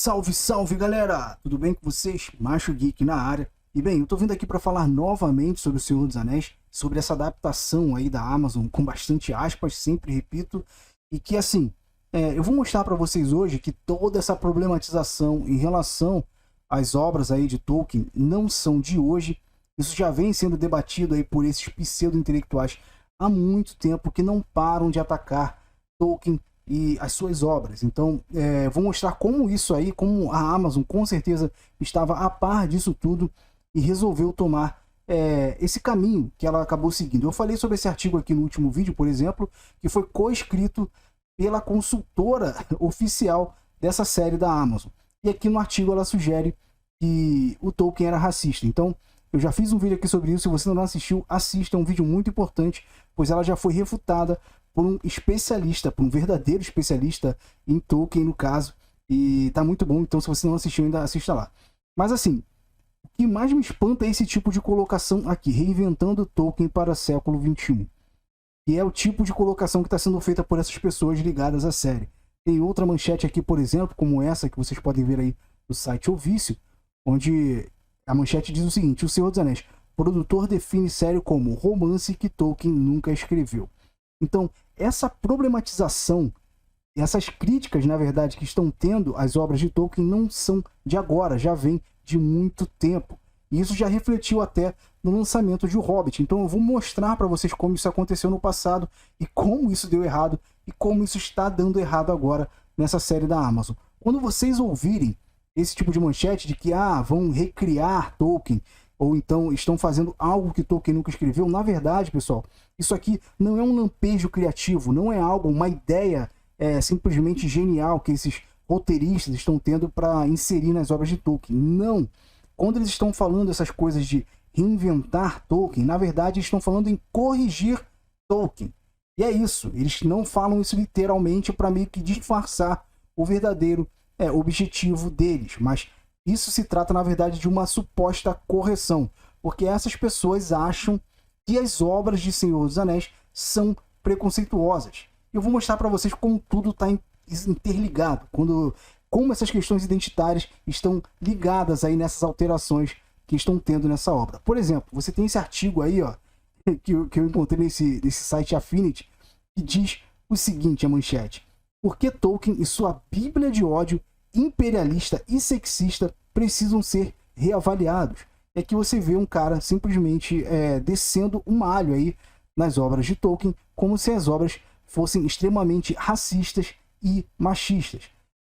Salve, salve galera! Tudo bem com vocês? Macho Geek na área. E bem, eu tô vindo aqui para falar novamente sobre o Senhor dos Anéis, sobre essa adaptação aí da Amazon, com bastante aspas, sempre repito, e que assim, eu vou mostrar para vocês hoje que toda essa problematização em relação às obras aí de Tolkien não são de hoje. Isso já vem sendo debatido aí por esses pseudo-intelectuais há muito tempo, que não param de atacar Tolkien e as suas obras. Então, vou mostrar como isso aí, como a Amazon com certeza estava a par disso tudo e resolveu tomar esse caminho que ela acabou seguindo. Eu falei sobre esse artigo aqui no último vídeo, por exemplo, que foi co-escrito pela consultora oficial dessa série da Amazon. E aqui no artigo ela sugere que o Tolkien era racista. Então, eu já fiz um vídeo aqui sobre isso. Se você não assistiu, assista, é um vídeo muito importante, pois ela já foi refutada por um especialista, por um verdadeiro especialista em Tolkien, no caso, e tá muito bom. Então, se você não assistiu ainda, assista lá. Mas assim, o que mais me espanta é esse tipo de colocação aqui, reinventando Tolkien para o século XXI. E é o tipo de colocação que está sendo feita por essas pessoas ligadas à série. Tem outra manchete aqui, por exemplo, como essa, que vocês podem ver aí no site O Vício, onde a manchete diz o seguinte: O Senhor dos Anéis, produtor define série como romance que Tolkien nunca escreveu. Então, essa problematização, essas críticas, na verdade, que estão tendo às obras de Tolkien não são de agora, já vem de muito tempo. E isso já refletiu até no lançamento de O Hobbit. Então eu vou mostrar para vocês como isso aconteceu no passado e como isso deu errado e como isso está dando errado agora nessa série da Amazon. Quando vocês ouvirem esse tipo de manchete de que vão recriar Tolkien, ou então estão fazendo algo que Tolkien nunca escreveu, na verdade, pessoal, isso aqui não é um lampejo criativo, não é algo, uma ideia simplesmente genial que esses roteiristas estão tendo para inserir nas obras de Tolkien. Não! Quando eles estão falando essas coisas de reinventar Tolkien, na verdade estão falando em corrigir Tolkien. E é isso, eles não falam isso literalmente para meio que disfarçar o verdadeiro objetivo deles, mas isso se trata, na verdade, de uma suposta correção, porque essas pessoas acham que as obras de Senhor dos Anéis são preconceituosas. Eu vou mostrar para vocês como tudo está interligado, como essas questões identitárias estão ligadas aí nessas alterações que estão tendo nessa obra. Por exemplo, você tem esse artigo aí, ó, que eu encontrei nesse site Affinity, que diz o seguinte, a manchete: Por que Tolkien e sua Bíblia de ódio imperialista e sexista precisam ser reavaliados? É que você vê um cara simplesmente descendo um alho aí nas obras de Tolkien, como se as obras fossem extremamente racistas e machistas.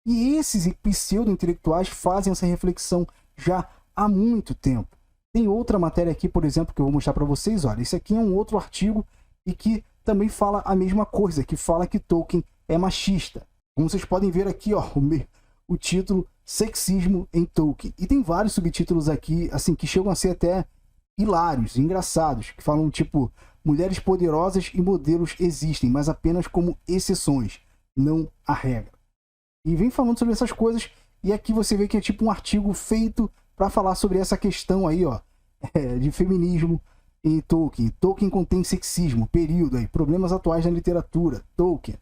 E esses pseudo-intelectuais fazem essa reflexão já há muito tempo. Tem outra matéria aqui, por exemplo, que eu vou mostrar para vocês. Olha, esse aqui é um outro artigo e que também fala a mesma coisa, que fala que Tolkien é machista. Como vocês podem ver aqui, ó, o título Sexismo em Tolkien. E tem vários subtítulos aqui, assim, que chegam a ser até hilários, engraçados, que falam tipo: mulheres poderosas e modelos existem, mas apenas como exceções, não a regra. E vem falando sobre essas coisas, e aqui você vê que é tipo um artigo feito para falar sobre essa questão aí, ó, de feminismo em Tolkien. Tolkien contém sexismo, período aí, problemas atuais na literatura, Tolkien.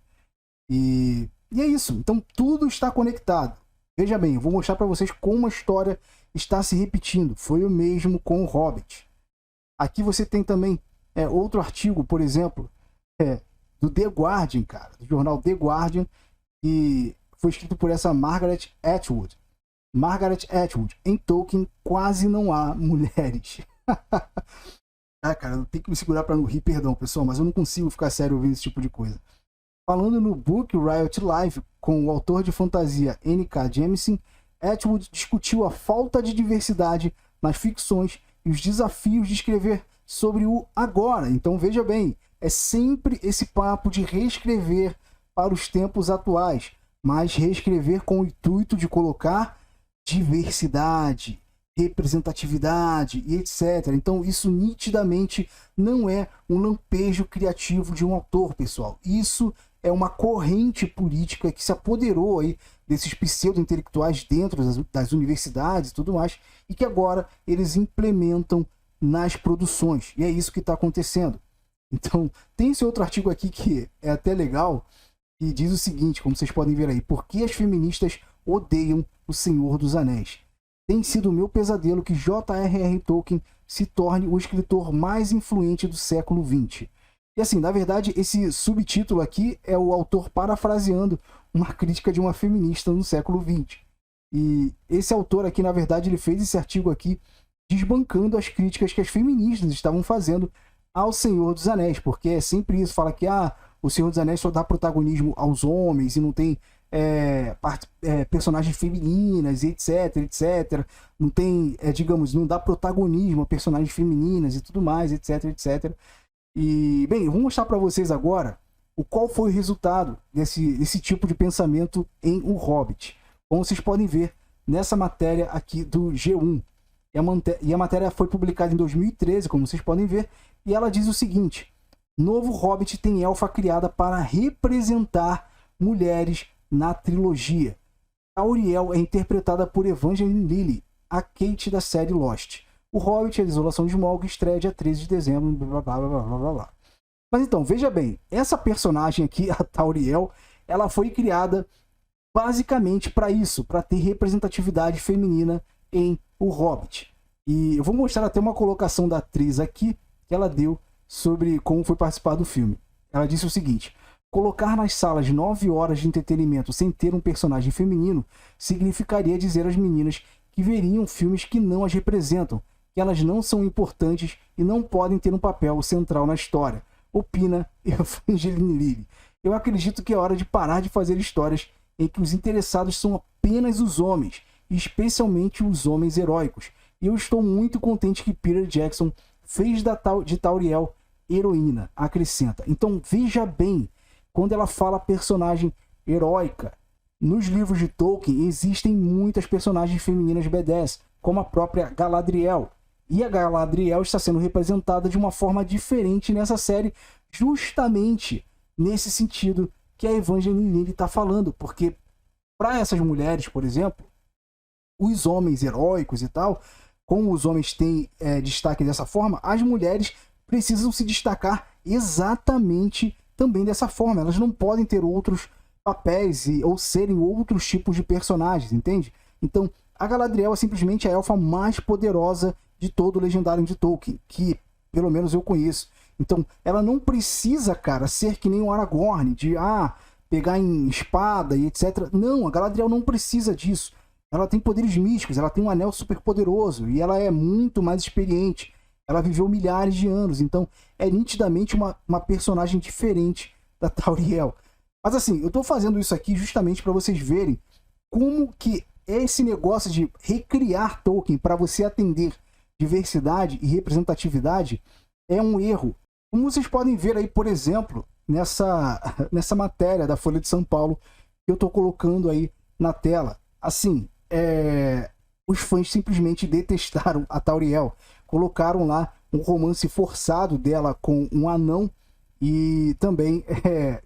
E é isso, então tudo está conectado. Veja bem, eu vou mostrar para vocês como a história está se repetindo. Foi o mesmo com o Hobbit. Aqui você tem também outro artigo, por exemplo, do The Guardian, cara, do jornal The Guardian, que foi escrito por essa Margaret Atwood. Margaret Atwood: Em Tolkien quase não há mulheres. Cara, eu tenho que me segurar para não rir, perdão, pessoal, mas eu não consigo ficar sério ouvindo esse tipo de coisa. Falando no Book Riot Live com o autor de fantasia N.K. Jemisin, Atwood discutiu a falta de diversidade nas ficções e os desafios de escrever sobre o agora. Então veja bem, é sempre esse papo de reescrever para os tempos atuais, mas reescrever com o intuito de colocar diversidade, representatividade e etc. Então isso nitidamente não é um lampejo criativo de um autor, pessoal. Isso é uma corrente política que se apoderou aí desses pseudo-intelectuais dentro das universidades e tudo mais, e que agora eles implementam nas produções. E é isso que está acontecendo. Então, tem esse outro artigo aqui que é até legal, que diz o seguinte, como vocês podem ver aí: por que as feministas odeiam O Senhor dos Anéis. Tem sido o meu pesadelo que J.R.R. Tolkien se torne o escritor mais influente do século XX. E assim, na verdade, esse subtítulo aqui é o autor parafraseando uma crítica de uma feminista no século XX. E esse autor aqui, na verdade, ele fez esse artigo aqui desbancando as críticas que as feministas estavam fazendo ao Senhor dos Anéis, porque é sempre isso, fala que o Senhor dos Anéis só dá protagonismo aos homens e não tem personagens femininas, etc, etc. Não tem, digamos, não dá protagonismo a personagens femininas e tudo mais, etc, etc. E, bem, eu vou mostrar para vocês agora qual foi o resultado desse tipo de pensamento em O Hobbit. Como vocês podem ver nessa matéria aqui do G1. E a matéria foi publicada em 2013, como vocês podem ver, e ela diz o seguinte: novo Hobbit tem elfa criada para representar mulheres na trilogia. Tauriel é interpretada por Evangeline Lilly, a Kate da série Lost. O Hobbit, a Desolação de Smaug, estreia dia 13 de dezembro, blá, blá, blá, blá, blá, blá. Mas então, veja bem, essa personagem aqui, a Tauriel, ela foi criada basicamente para isso, para ter representatividade feminina em O Hobbit. E eu vou mostrar até uma colocação da atriz aqui, que ela deu sobre como foi participar do filme. Ela disse o seguinte: colocar nas salas 9 horas de entretenimento sem ter um personagem feminino significaria dizer às meninas que veriam filmes que não as representam, que elas não são importantes e não podem ter um papel central na história, opina Evangeline Lilly. Eu acredito que é hora de parar de fazer histórias em que os interessados são apenas os homens, especialmente os homens heróicos. E eu estou muito contente que Peter Jackson fez de Tauriel heroína, acrescenta. Então veja bem, quando ela fala personagem heróica, nos livros de Tolkien existem muitas personagens femininas badass, como a própria Galadriel. E a Galadriel está sendo representada de uma forma diferente nessa série, justamente nesse sentido que a Evangeline Lilly está falando, porque para essas mulheres, por exemplo, os homens heróicos e tal, como os homens têm destaque dessa forma, as mulheres precisam se destacar exatamente também dessa forma. Elas não podem ter outros papéis ou serem outros tipos de personagens, entende? Então, a Galadriel é simplesmente a elfa mais poderosa de todo o Legendário de Tolkien, que pelo menos eu conheço. Então, ela não precisa, cara, ser que nem o Aragorn, de pegar em espada e etc. Não, a Galadriel não precisa disso. Ela tem poderes místicos, ela tem um anel super poderoso e ela é muito mais experiente. Ela viveu milhares de anos, então é nitidamente uma personagem diferente da Tauriel. Mas assim, eu tô fazendo isso aqui justamente para vocês verem como que esse negócio de recriar Tolkien para você atender diversidade e representatividade é um erro. Como vocês podem ver aí, por exemplo, nessa matéria da Folha de São Paulo que eu tô colocando aí na tela. Assim, os fãs simplesmente detestaram a Tauriel. Colocaram lá um romance forçado dela com um anão e também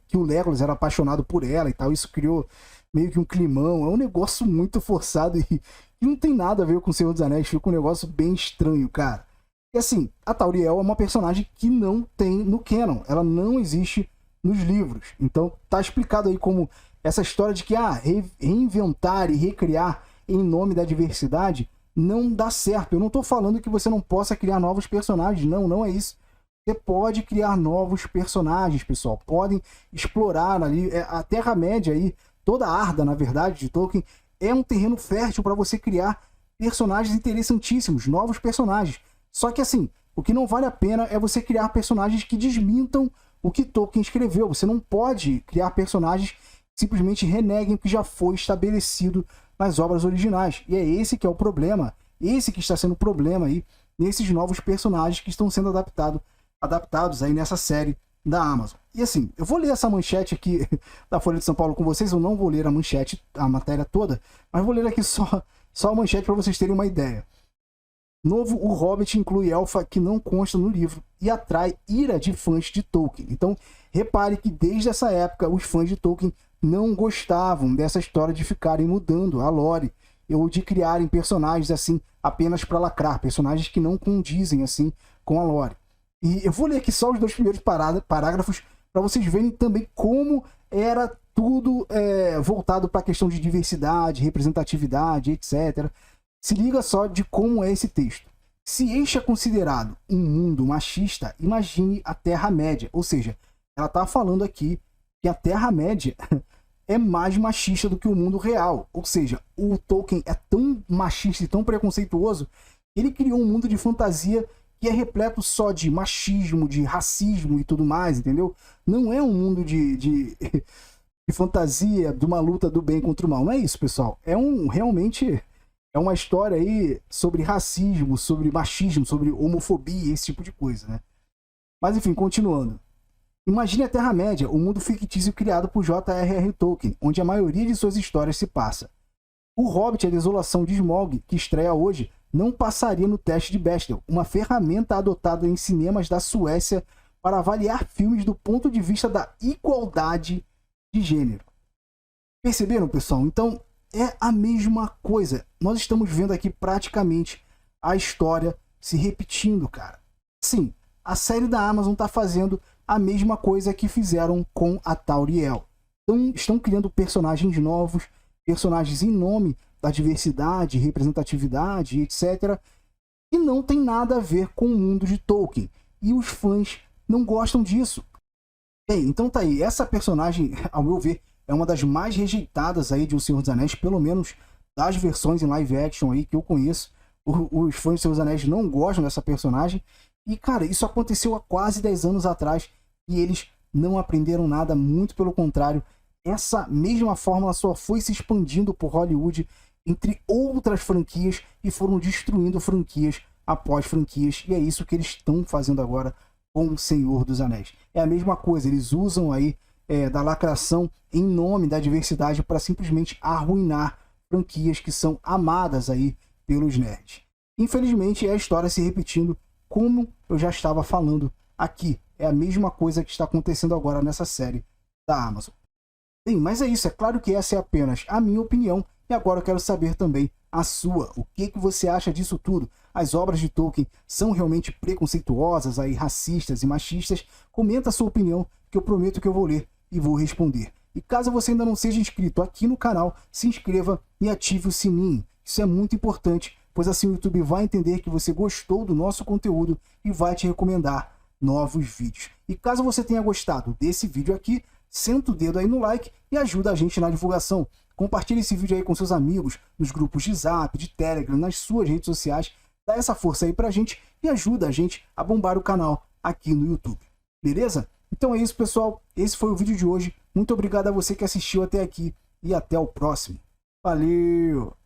que o Legolas era apaixonado por ela e tal. Isso criou meio que um climão. É um negócio muito forçado e não tem nada a ver com o Senhor dos Anéis. Fica um negócio bem estranho, cara. E assim, a Tauriel é uma personagem que não tem no canon. Ela não existe nos livros. Então tá explicado aí como essa história de que reinventar e recriar em nome da diversidade não dá certo. Eu não estou falando que você não possa criar novos personagens. Não, não é isso. Você pode criar novos personagens, pessoal. Podem explorar ali. A Terra-média aí, toda a Arda, na verdade, de Tolkien, é um terreno fértil para você criar personagens interessantíssimos, novos personagens. Só que assim, o que não vale a pena é você criar personagens que desmintam o que Tolkien escreveu. Você não pode criar personagens que simplesmente reneguem o que já foi estabelecido nas obras originais. E é esse que é o problema. Esse que está sendo o problema aí nesses novos personagens que estão sendo adaptados aí nessa série da Amazon. E assim, eu vou ler essa manchete aqui da Folha de São Paulo com vocês. Eu não vou ler a manchete, a matéria toda, mas vou ler aqui só a manchete para vocês terem uma ideia. Novo O Hobbit inclui elfa que não consta no livro e atrai ira de fãs de Tolkien. Então, repare que desde essa época os fãs de Tolkien não gostavam dessa história de ficarem mudando a lore ou de criarem personagens assim apenas para lacrar, personagens que não condizem assim com a lore. E eu vou ler aqui só os 2 primeiros parágrafos para vocês verem também como era tudo voltado para a questão de diversidade, representatividade, etc. Se liga só de como é esse texto. Se este é considerado um mundo machista, imagine a Terra-média. Ou seja, ela está falando aqui que a Terra-média é mais machista do que o mundo real. Ou seja, o Tolkien é tão machista e tão preconceituoso que ele criou um mundo de fantasia que é repleto só de machismo, de racismo e tudo mais, entendeu? Não é um mundo de fantasia, de uma luta do bem contra o mal. Não é isso, pessoal. Realmente é uma história aí sobre racismo, sobre machismo, sobre homofobia, esse tipo de coisa, né? Mas enfim, continuando. Imagine a Terra-média, um mundo fictício criado por J.R.R. Tolkien, onde a maioria de suas histórias se passa. O Hobbit, a Desolação de Smaug, que estreia hoje, não passaria no teste de Bechdel, uma ferramenta adotada em cinemas da Suécia para avaliar filmes do ponto de vista da igualdade de gênero. Perceberam, pessoal? Então, é a mesma coisa. Nós estamos vendo aqui praticamente a história se repetindo, cara. Sim, a série da Amazon está fazendo a mesma coisa que fizeram com a Tauriel. Então, estão criando personagens novos, personagens em nome da diversidade, representatividade, etc. E não tem nada a ver com o mundo de Tolkien. E os fãs não gostam disso. Bem, então tá aí. Essa personagem, ao meu ver, é uma das mais rejeitadas aí de O Senhor dos Anéis, pelo menos das versões em live action aí que eu conheço. Os fãs do Senhor dos Anéis não gostam dessa personagem. E, cara, isso aconteceu há quase 10 anos atrás e eles não aprenderam nada, muito pelo contrário. Essa mesma fórmula só foi se expandindo por Hollywood entre outras franquias e foram destruindo franquias após franquias. E é isso que eles estão fazendo agora com O Senhor dos Anéis. É a mesma coisa, eles usam aí da lacração em nome da diversidade para simplesmente arruinar franquias que são amadas aí pelos nerds. Infelizmente, é a história se repetindo, como eu já estava falando aqui. É a mesma coisa que está acontecendo agora nessa série da Amazon. Bem, mas é isso. É claro que essa é apenas a minha opinião. E agora eu quero saber também a sua. O que você acha disso tudo? As obras de Tolkien são realmente preconceituosas, aí, racistas e machistas? Comenta a sua opinião, que eu prometo que eu vou ler e vou responder. E caso você ainda não seja inscrito aqui no canal, se inscreva e ative o sininho. Isso é muito importante, pois assim o YouTube vai entender que você gostou do nosso conteúdo e vai te recomendar novos vídeos. E caso você tenha gostado desse vídeo aqui, senta o dedo aí no like e ajuda a gente na divulgação. Compartilhe esse vídeo aí com seus amigos, nos grupos de Zap, de Telegram, nas suas redes sociais. Dá essa força aí pra gente e ajuda a gente a bombar o canal aqui no YouTube. Beleza? Então é isso, pessoal. Esse foi o vídeo de hoje. Muito obrigado a você que assistiu até aqui e até o próximo. Valeu!